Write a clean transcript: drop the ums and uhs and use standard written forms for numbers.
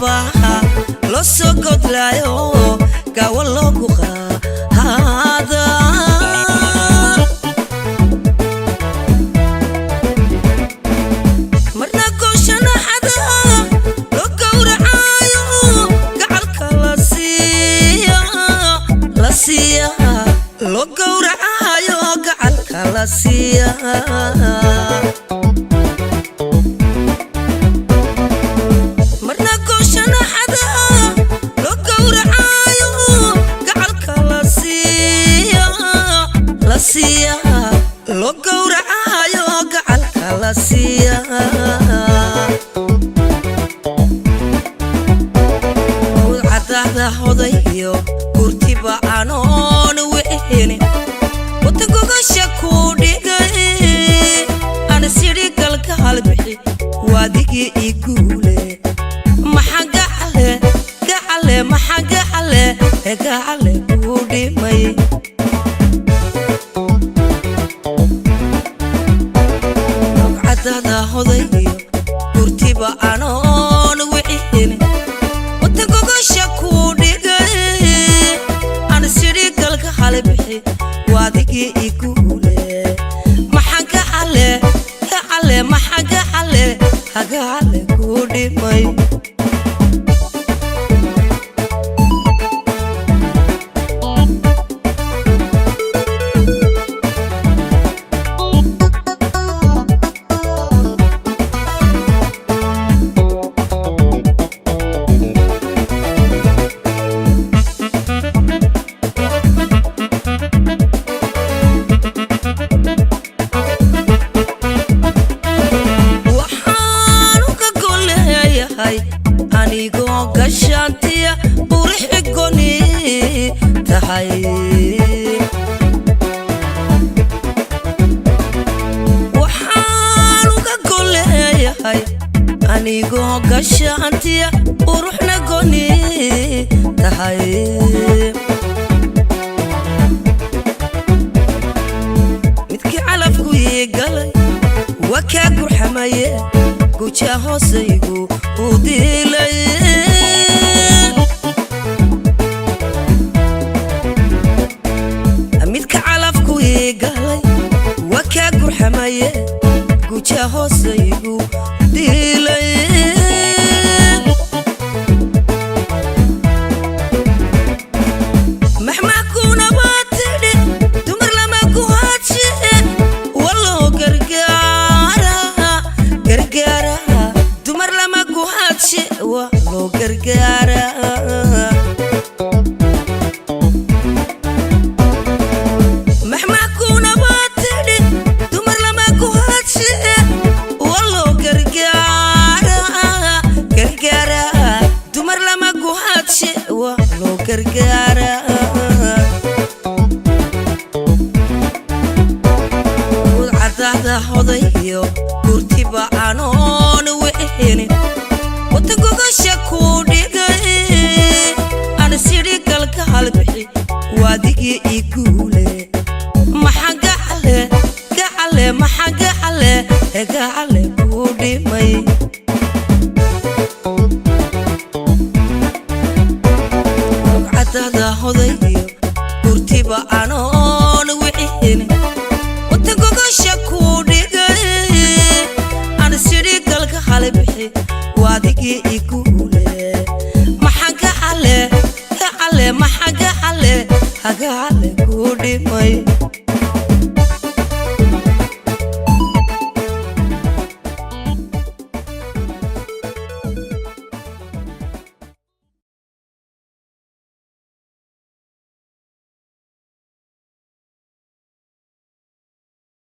gabaha lo soo godlayo gawa loogu qaada marna gooshana xada lo gowracayo gacalka la siiya lo gowracayo gacalka la siiya lo gowracayo gacalka la siiya cadada hodayo gurtiba anoon wehene wata gogasha ku dhigay ana siri galka halbixi waadigii iguule maxaa gacale ku dhimay cadada hodayo gurtiba anoon wehene wata gogasha ku dhigay ana siri galka halbixi waadigii iguule maxaa gacale ku dhimay anigoo gashaantiya qurixi goni tahay waxaan uga goleeyahay anigoo gashaantiya quruxna goni tahay midkii calafku ii galay waa kaa gurxamaye guja hoosaygu u dilay midka calafku ii galay waa kaa gurxamaye guja hoosaygu dilay maxmaakuna baatidhi dumar lama ku hadshe waloo gargaara dumar lama ku hadshe waloo gargaara maxmaakuna baatidhi dumar lama ku hadshe waloo gargaara dumar lama ku hadshe waloo gargaara cadada hodayo gurtiba anoon wehene wata gogasha ku dhigay ana siri galka halbixi waadigii iguule maxaa gacale ku dhimay cadada hodayo gurtiba anoon wehene wata gogasha ku dhigay ana siri galka halbixi waadigii iguule maxaa gacale ku dhimay